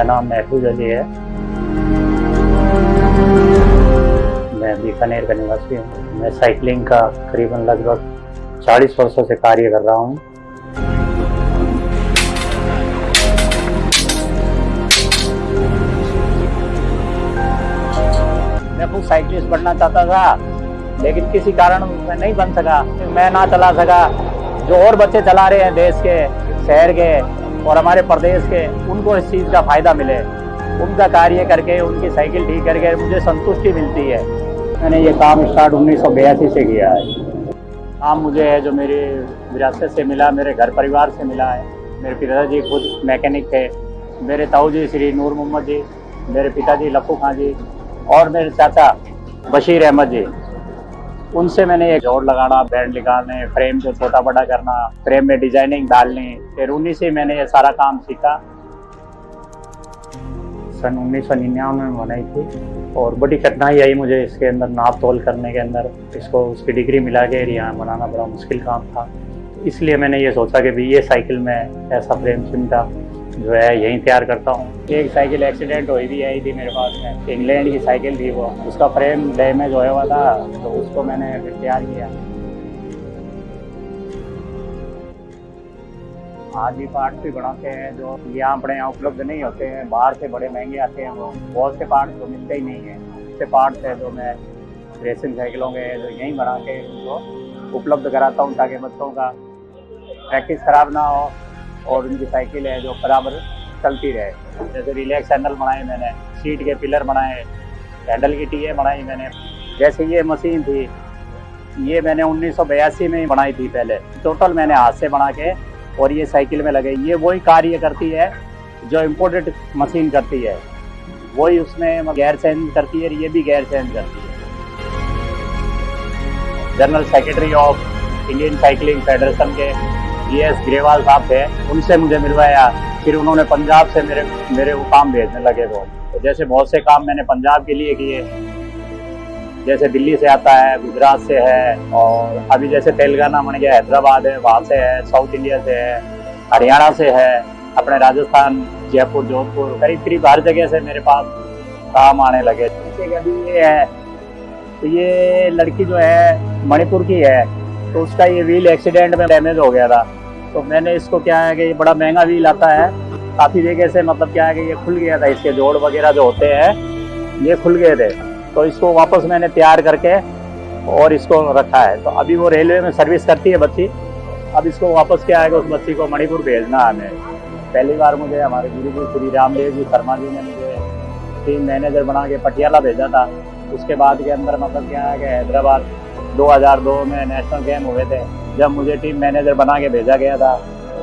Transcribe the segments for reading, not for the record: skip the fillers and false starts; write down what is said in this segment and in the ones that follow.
मेरा नाम महफूज अली है। मैं बीकानेर का निवासी हूँ। मैं साइकिलिंग का करीबन लगभग 40 वर्षों से कार्य कर रहा हूँ। मैं खुद साइकिलिस्ट बनना चाहता था, लेकिन किसी कारण मैं नहीं बन सका। मैं ना चला सका, जो और बच्चे चला रहे हैं देश के, शहर के और हमारे प्रदेश के, उनको इस चीज़ का फायदा मिले। उनका कार्य करके, उनकी साइकिल ठीक करके मुझे संतुष्टि मिलती है। मैंने ये काम स्टार्ट 1982 से किया है। काम मुझे है जो मेरी विरासत से मिला, मेरे घर परिवार से मिला है। मेरे पिताजी खुद मैकेनिक थे। मेरे ताऊ जी श्री नूर मोहम्मद जी, मेरे पिताजी लप्पू खां जी और मेरे चाचा बशीर अहमद जी, उनसे मैंने एक जोड़ लगाना, बैंड निकालने, फ्रेम को छोटा बड़ा करना, फ्रेम में डिजाइनिंग डालनी, फिर उन्हीं से मैंने ये सारा काम सीखा। सन 1999 में बनाई थी और बड़ी कठिनाई आई मुझे इसके अंदर नाप तोल करने के अंदर। इसको उसकी डिग्री मिला के यहाँ बनाना बड़ा मुश्किल काम था। इसलिए मैंने ये सोचा कि भी ये साइकिल में ऐसा फ्रेम चिमटा जो है यहीं तैयार करता हूँ। एक साइकिल एक्सीडेंट हुई भी आई थी मेरे पास में, इंग्लैंड की साइकिल थी वो, उसका फ्रेम डैमेज होया हुआ था, तो उसको मैंने फिर तैयार किया। आज भी पार्ट भी बनाते हैं जो यहाँ अपने यहाँ उपलब्ध नहीं होते हैं, बाहर से बड़े महंगे आते हैं। वो बहुत से पार्ट तो मिलते ही नहीं है। ऐसे पार्ट्स है जो मैं रेसिंग साइकिलों के जो यहीं बना के उनको उपलब्ध कराता हूँ, ताकि बच्चों का प्रैक्टिस खराब ना हो और उनकी साइकिल है जो बराबर चलती रहे। जैसे रिलैक्स हैंडल बनाए मैंने, सीट के पिलर बनाए, हैंडल की टीए बनाई मैंने। जैसे ये मशीन थी, ये मैंने 1982 में ही बनाई थी पहले। टोटल मैंने हाथ से बना के और ये साइकिल में लगे। ये वही कार्य करती है जो इम्पोर्टेड मशीन करती है, वही उसमें गैर चेंज करती है, ये भी गैर चेंज करती है। General secretary of Indian cycling federation के ES ग्रेवाल साहब थे, उनसे मुझे मिलवाया। फिर उन्होंने पंजाब से मेरे को काम भेजने लगे। तो जैसे बहुत से काम मैंने पंजाब के लिए किए, जैसे दिल्ली से आता है, गुजरात से है, और अभी जैसे तेलंगाना बन गया, हैदराबाद है, वहाँ से है, साउथ इंडिया से है, हरियाणा से है, अपने राजस्थान, जयपुर, जोधपुर, करीब हर जगह से मेरे पास काम आने लगे। जैसे अभी ये है, तो ये लड़की जो है मणिपुर की है, तो उसका ये व्हील एक्सीडेंट में डैमेज हो गया था। तो मैंने इसको क्या है कि ये बड़ा महंगा व्हील आता है, काफ़ी जगह से, मतलब क्या है कि ये खुल गया था, इसके जोड़ वगैरह जो होते हैं ये खुल गए थे। तो इसको वापस मैंने तैयार करके और इसको रखा है। तो अभी वो रेलवे में सर्विस करती है बच्ची। अब इसको वापस क्या है कि उस बच्ची को मणिपुर भेजना है हमें। पहली बार मुझे हमारे गुरु जी श्री रामदेव जी शर्मा जी ने मुझे टीम मैनेजर बना के पटियाला भेजा था। उसके बाद के अंदर मतलब क्या है कि हैदराबाद 2002 में नेशनल गेम हुए थे, जब मुझे टीम मैनेजर बना के भेजा गया था।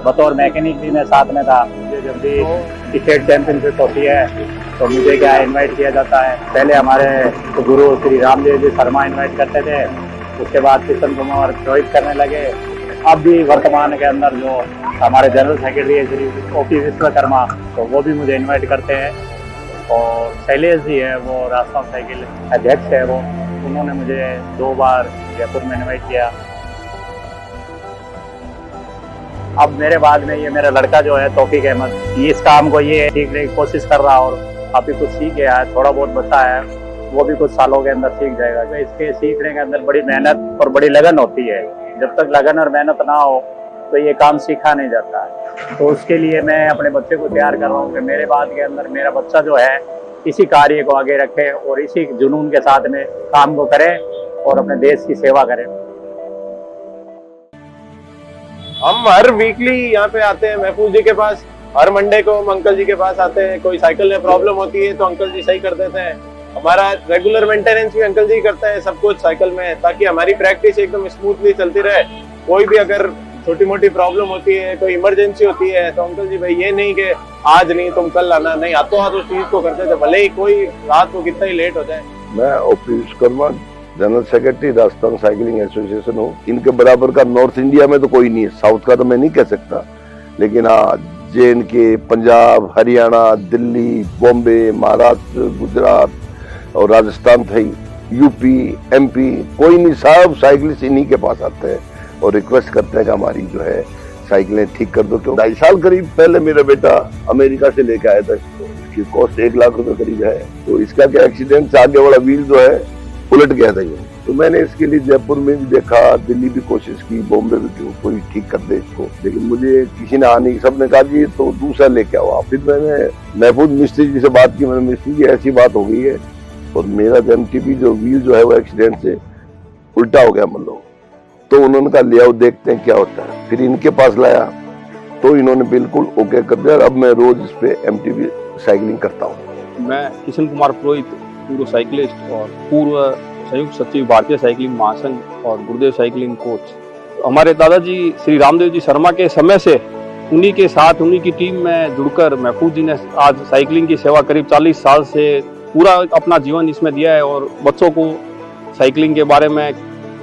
बतौर मैकेनिक भी मैं साथ में था। मुझे जब भी स्टेट चैंपियनशिप होती है तो मुझे क्या इनवाइट किया जाता है। पहले हमारे गुरु श्री रामदेव जी शर्मा इनवाइट करते थे, उसके बाद किशन कुमार रोहित करने लगे। अब भी वर्तमान के अंदर जो हमारे जनरल सेक्रेटरी है श्री OP विश्वकर्मा, तो वो भी मुझे इन्वाइट करते हैं। और शैलेश जी है, वो राजस्थान साइकिल अध्यक्ष है, वो उन्होंने मुझे 2 बार जयपुर में इन्वाइट किया। अब मेरे बाद में ये मेरा लड़का जो है तौफीक अहमद, ये इस काम को ये सीखने की कोशिश कर रहा और अभी कुछ सीख गया है, थोड़ा बहुत बचा है, वो भी कुछ सालों के अंदर सीख जाएगा। तो इसके सीखने के अंदर बड़ी मेहनत और बड़ी लगन होती है। जब तक लगन और मेहनत ना हो तो ये काम सीखा नहीं जाता है। तो उसके लिए मैं अपने बच्चे को तैयार कर रहा हूँ कि मेरे बाद के अंदर मेरा बच्चा जो है इसी कार्य को आगे रखे और इसी जुनून के साथ में काम को करे और अपने देश की सेवा करे। हम हर वीकली यहाँ पे आते हैं महफूज जी के पास। हर मंडे को हम अंकल जी के पास आते हैं। कोई साइकिल में प्रॉब्लम होती है तो अंकल जी सही कर देते हैं। हमारा रेगुलर मेंटेनेंस भी अंकल जी करते हैं सब कुछ साइकिल में, ताकि हमारी प्रैक्टिस एकदम स्मूथली चलती रहे। कोई भी अगर छोटी मोटी प्रॉब्लम होती है, कोई इमरजेंसी होती है, तो अंकल जी भाई ये नहीं कि आज नहीं तुम कल आना, नहीं, हाथों हाथ उस चीज को करते थे, भले ही कोई रात को कितना ही लेट हो जाए। मैं OP Vishwakarma, general secretary Rajasthan cycling association हूँ। इनके बराबर का नॉर्थ इंडिया में तो कोई नहीं है, साउथ का तो मैं नहीं कह सकता, लेकिन हाँ JNK, पंजाब, हरियाणा, दिल्ली, बॉम्बे, महाराष्ट्र, गुजरात और राजस्थान थे, UP, MP, कोई नहीं, सब साइकिलिस्ट इन्हीं के पास आते हैं और रिक्वेस्ट करते हैं कि हमारी जो है साइकिलें ठीक कर दो। क्यों 2.5 साल करीब पहले मेरा बेटा अमेरिका से लेके आया था इसको, इसकी कॉस्ट 1 लाख रुपए करीब है। तो इसका क्या एक्सीडेंट से आगे वाला व्हील जो है उलट गया था ये। तो मैंने इसके लिए जयपुर में भी देखा, दिल्ली भी कोशिश की, बॉम्बे भी की, कोई ठीक कर दे इसको, लेकिन मुझे किसी ने आने की, सबने कहा कि तो दूसरा लेके आओ आप। फिर मैंने महफूज मिस्त्री जी से बात की, मैंने मिस्त्री जी ऐसी बात हो गई है और मेरा MTB जो व्हील जो है वो एक्सीडेंट से उल्टा हो गया मतलब। तो उन्होंने कहा ले आओ देखते हैं क्या होता है। फिर इनके पास लाया तो इन्होंने बिल्कुल ओके कर दिया। अब मैं रोज इस पे MTB साइकिलिंग करता हूँ। मैं किशन कुमार पुरोहित, पूर्व साइकिलिस्ट और पूर्व संयुक्त सचिव भारतीय साइकिलिंग महासंघ और गुरुदेव साइकिलिंग कोच। हमारे दादाजी श्री रामदेव जी शर्मा के समय से उन्हीं के साथ, उन्हीं की टीम में जुड़कर महफूज जी ने आज साइकिलिंग की सेवा करीब 40 साल से पूरा अपना जीवन इसमें दिया है। और बच्चों को साइकिलिंग के बारे में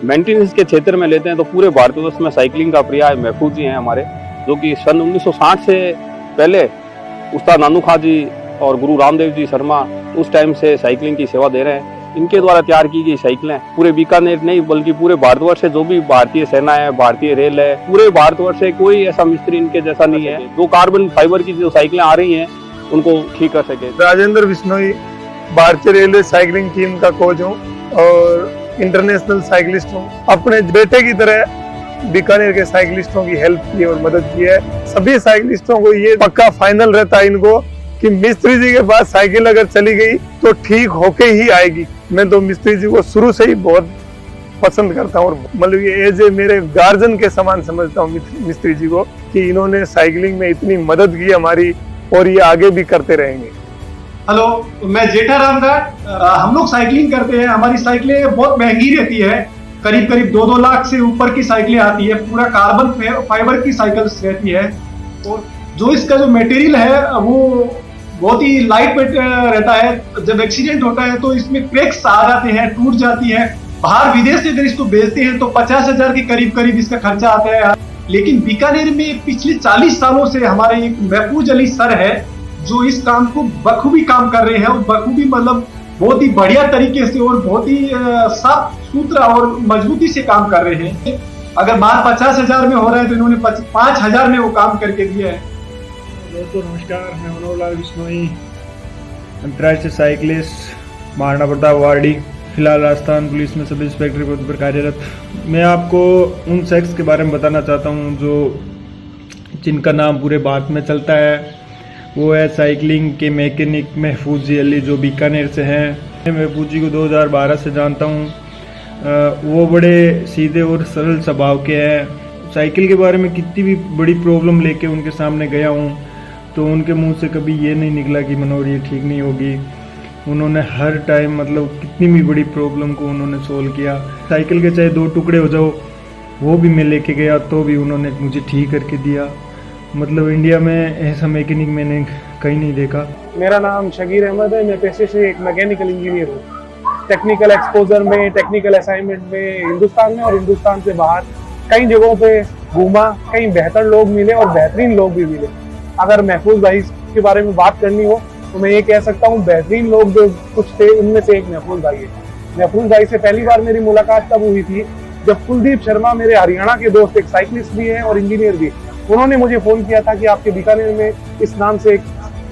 मेंटेनेंस के क्षेत्र में लेते हैं तो पूरे भारतवर्ष में साइकिलिंग का पर्याय महफूज जी हैं हमारे, जो कि सन 1960 से पहले उस्ताद नानू खां जी और गुरु रामदेव जी शर्मा उस टाइम से साइकिलिंग की सेवा दे रहे हैं। इनके द्वारा तैयार की गई साइकिलें पूरे बीकानेर नहीं बल्कि पूरे भारतवर्ष से, जो भी भारतीय सेना है, भारतीय रेल है, पूरे भारतवर्ष से कोई ऐसा मिस्त्री इनके जैसा नहीं है जो कार्बन फाइबर की जो साइकिलें आ रही हैं उनको ठीक कर सके। राजेंद्र बिश्नोई, भारतीय रेलवे साइकिलिंग टीम का कोच हूँ और इंटरनेशनल साइकिलिस्ट हूँ। अपने बेटे की तरह बीकानेर के साइकिलिस्टों की हेल्प की और मदद की है। सभी साइकिलिस्टों को ये पक्का फाइनल रहता है इनको कि मिस्त्री जी के पास साइकिल अगर चली गई तो ठीक होके ही आएगी। मैं तो मिस्त्री जी को शुरू से ही बहुत पसंद करता हूँ और मतलब ये एज ए मेरे गार्जियन के समान समझता हूँ मिस्त्री जी को कि इन्होंने साइकिलिंग में इतनी मदद की हमारी और ये आगे भी करते रहेंगे। हेलो, मैं जेठा रामगढ़। हम लोग साइकिलिंग करते हैं। हमारी साइकिलें बहुत महंगी रहती है, करीब करीब 2-2 लाख से ऊपर की साइकिलें आती है। पूरा कार्बन फाइबर की साइकिल्स रहती है और जो इसका जो मटेरियल है वो बहुत ही लाइट वेट रहता है। जब एक्सीडेंट होता है तो इसमें क्रैक्स आ जाते हैं, टूट जाती है। बाहर विदेश से अगर इसको बेचते हैं तो 50,000 के करीब करीब इसका खर्चा आता है। लेकिन बीकानेर में पिछले 40 सालों से हमारे एक महफूज अली सर है जो इस काम को बखूबी काम कर रहे हैं और बखूबी मतलब बहुत ही बढ़िया तरीके से और बहुत ही साफ सुथरा और मजबूती से काम कर रहे हैं। अगर बात 50,000 में हो रहा है तो इन्होंने 5,000 में वो काम करके दिया है। दोस्तों नमस्कार, मैं मनोहरलाल बिश्नोई, अंतर्राष्ट्रीय साइकिलिस्ट, महाराणा प्रताप वार्डी, फिलहाल राजस्थान पुलिस में सब इंस्पेक्टर के पद पर कार्यरत। मैं आपको उन शख्स के बारे में बताना चाहता हूँ जो जिनका नाम पूरे भारत में चलता है। वो है साइकिलिंग के मैकेनिक महफूज जी अली, जो बीकानेर से हैं। मैं महफूज जी को 2012 से जानता हूँ। वो बड़े सीधे और सरल स्वभाव के हैं। साइकिल के बारे में कितनी भी बड़ी प्रॉब्लम लेके उनके सामने गया हूँ तो उनके मुंह से कभी ये नहीं निकला कि मनोहर ये ठीक नहीं होगी। उन्होंने हर टाइम मतलब कितनी भी बड़ी प्रॉब्लम को उन्होंने सोल्व किया। साइकिल के चाहे 2 टुकड़े हो जाओ वो भी मैं लेके गया तो भी उन्होंने मुझे ठीक करके दिया। मतलब इंडिया में ऐसा मैकेनिक मैंने कहीं नहीं देखा। मेरा नाम शकीर अहमद है। मैं पेशे से एक मैकेनिकल इंजीनियर हूँ। टेक्निकल एक्सपोजर में, टेक्निकल असाइनमेंट में हिंदुस्तान में और हिंदुस्तान से बाहर कई जगहों पे घूमा। कई बेहतर लोग मिले और बेहतरीन लोग भी मिले। अगर महफूज भाई के बारे में बात करनी हो तो मैं ये कह सकता हूँ बेहतरीन लोग जो कुछ थे उनमें से एक महफूज भाई है। महफूज भाई से पहली बार मेरी मुलाकात तब हुई थी जब कुलदीप शर्मा, मेरे हरियाणा के दोस्त, एक साइकिलिस्ट भी हैं और इंजीनियर भी, उन्होंने मुझे फोन किया था कि आपके बीकानेर में इस नाम से एक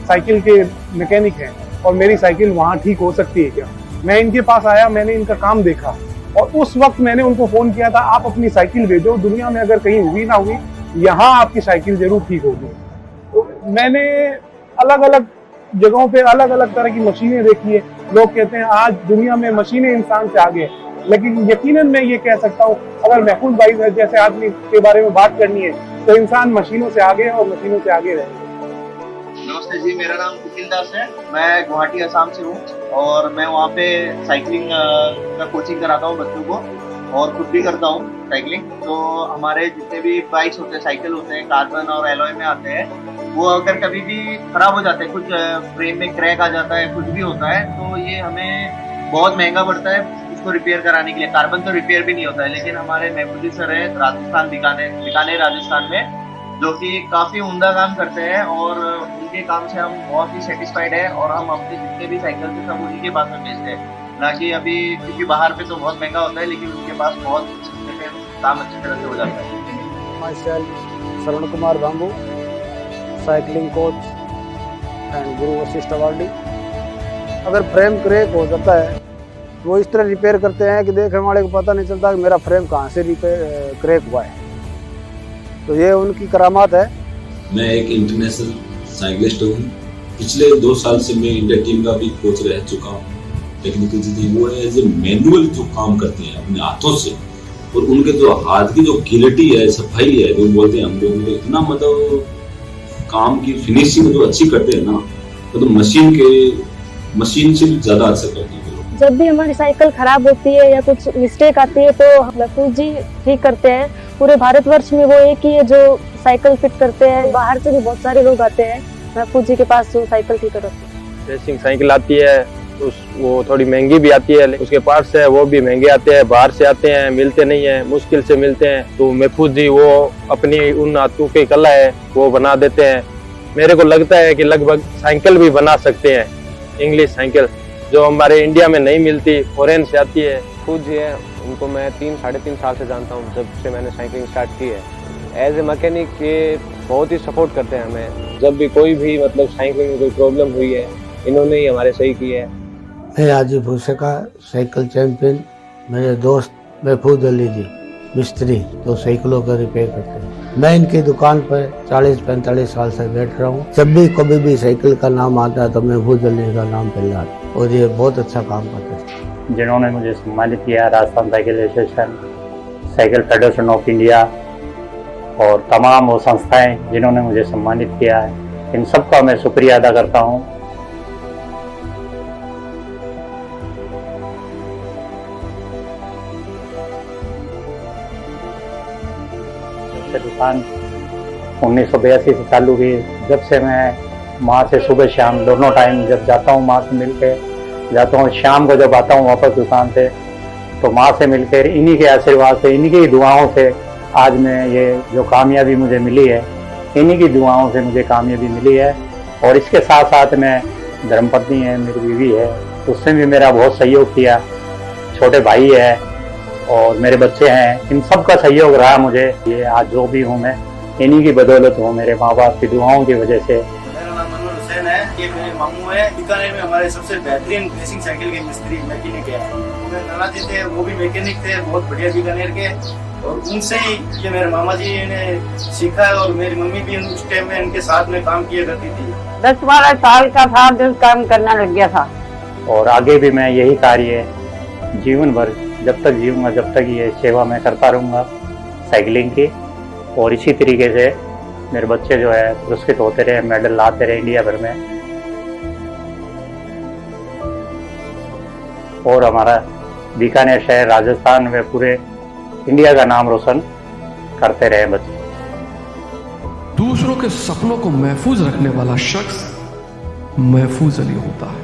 साइकिल के मैकेनिक हैं और मेरी साइकिल वहाँ ठीक हो सकती है क्या। मैं इनके पास आया, मैंने इनका काम देखा और उस वक्त मैंने उनको फोन किया था, आप अपनी साइकिल भेजो, दुनिया में अगर कहीं हुई ना हुई यहाँ आपकी साइकिल जरूर ठीक होगी। तो मैंने अलग अलग जगहों पे अलग अलग तरह की मशीनें देखी है। लोग कहते हैं आज दुनिया में मशीनें इंसान से आगे, लेकिन यकीनन मैं ये कह सकता हूँ अगर महफूज भाई जैसे आदमी के बारे में बात करनी है तो इंसान मशीनों से आगे और मशीनों से आगे रहेगा। नमस्ते जी, मेरा नाम कुकिल दास है। मैं गुवाहाटी असम से हूँ और मैं वहाँ पे साइकिलिंग का कोचिंग कराता हूँ बच्चों को और खुद भी करता हूँ साइकिलिंग। तो हमारे जितने भी बाइक्स होते हैं, साइकिल होते हैं, कार्बन और एलॉय में आते हैं, वो अगर कभी भी खराब हो जाते हैं, कुछ फ्रेम में क्रैक आ जाता है, कुछ भी होता है, तो ये हमें बहुत महंगा पड़ता है उसको रिपेयर कराने के लिए। कार्बन तो रिपेयर भी नहीं होता है, लेकिन हमारे महफूज सर है राजस्थान, बीकानेर राजस्थान में, जो कि काफ़ी उम्दा काम करते हैं और उनके काम से हम बहुत ही सेटिस्फाइड है और हम अपने जितने भी साइकिल थे सब उन्हीं के पास में बेचते हैं। ना कि अभी, क्योंकि बाहर पे तो बहुत महंगा होता है, लेकिन उनके पास बहुत सस्ते में काम अच्छी तरह से हो जाता है। myself Saran Kumar Bambu, cycling coach and Guru Vashishtha awardee. अगर फ्रेम क्रैक हो जाता है वो इस तरह रिपेयर करते हैं कि देखने वाले को पता नहीं चलता कि मेरा फ्रेम कहाँ से रिपेयर क्रैक हुआ है, तो ये उनकी करामात है। मैं एक इंटरनेशनल साइकिलिस्ट हूँ। पिछले 2 साल से मैं इंडिया टीम का भी कोच रह चुका हूँ। टेक्निकल चीजें वो है जो मैनुअल जो काम करते हैं अपने हाथों से, और उनके जो हाथ की जो क्लियरिटी है, सफाई है, जो बोलते हैं हम लोग, इतना मतलब काम की फिनिशिंग जो अच्छी करते हैं ना, तो मशीन से भी ज्यादा अच्छा करते हैं। जब भी हमारी साइकिल खराब होती है या कुछ मिस्टेक आती है तो महफूज जी ठीक करते हैं। पूरे भारतवर्ष में वो एक ही है जो साइकिल फिट करते हैं। बाहर से भी बहुत सारे लोग आते हैं महफूज जी के पास जो साइकिल ठीक करते हैं। रेसिंग साइकिल आती है वो थोड़ी महंगी भी आती है, उसके पार्ट्स है वो भी महंगे आते हैं, बाहर से आते हैं, मिलते नहीं है, मुश्किल से मिलते हैं। तो महफूज जी वो अपनी उन हाथों की कला है वो बना देते हैं। मेरे को लगता है कि लगभग साइकिल भी बना सकते हैं, इंग्लिश साइकिल जो हमारे इंडिया में नहीं मिलती, फॉरेन से आती है। खुद जी है, उनको मैं 3-3.5 साल से जानता हूँ, जब से मैंने साइकिलिंग स्टार्ट की है। एज ए मैकेनिक ये बहुत ही सपोर्ट करते हैं हमें। जब भी कोई भी मतलब साइकिलिंग में कोई प्रॉब्लम हुई है, इन्होंने ही हमारे सही की है। मैं हाजीपुर से का साइकिल चैंपियन, मेरे दोस्त महफूज अली जी मिस्त्री जो साइकिलों का रिपेयर करते हैं। मैं इनकी दुकान पर 40-45 साल से बैठ रहा हूँ। जब भी कभी भी साइकिल का नाम आता है तो महफूज अली का नाम पहले आता है, और ये बहुत अच्छा काम करते हैं। जिन्होंने मुझे सम्मानित किया, Rajasthan cycle association, cycle federation of India और तमाम वो संस्थाएं जिन्होंने मुझे सम्मानित किया है, इन सबका मैं शुक्रिया अदा करता हूँ। दुकान 1982 से चालू हुई। जब से मैं माँ से सुबह शाम दोनों टाइम जब जाता हूँ, माँ से मिल के जाता हूँ, शाम को जब आता हूँ वापस दुकान से, तो माँ से मिलकर इन्हीं के आशीर्वाद से, इन्हीं की दुआओं से आज मैं ये जो कामयाबी मुझे मिली है, इन्हीं की दुआओं से मुझे कामयाबी मिली है। और इसके साथ साथ मैं धर्मपत्नी है, मेरी बीवी है, उसने भी मेरा बहुत सहयोग किया। छोटे भाई है और मेरे बच्चे हैं, इन सब का सहयोग रहा मुझे। ये आज जो भी हूँ मैं इन्हीं की बदौलत हूँ, मेरे माँ बाप की दुआओं की वजह से। मेरा नाम मनोहर हुसैन है, ये मेरे मामू है। बीकानेर में हमारे सबसे बेहतरीन रेसिंग साइकिल के मिस्त्री मैकेनिक है। मेरे नाना जी थे, वो भी मैकेनिक थे, बहुत बढ़िया बीकानेर के, और उनसे ही ये मेरे मामा जी ने सीखा है। और मेरी मम्मी भी उस टाइम में इनके साथ में काम किया करती थी। 10-12 साल का था जब काम करना लग गया था, और आगे भी मैं यही कार्य जीवन भर जब तक जीऊंगा, जब तक ये सेवा मैं करता रहूँगा साइकिलिंग की। और इसी तरीके से मेरे बच्चे जो है पुरस्कृत होते रहे, मेडल लाते रहे इंडिया भर में, और हमारा बीकानेर शहर राजस्थान में पूरे इंडिया का नाम रोशन करते रहे बच्चे। दूसरों के सपनों को महफूज रखने वाला शख्स महफूज अली होता है।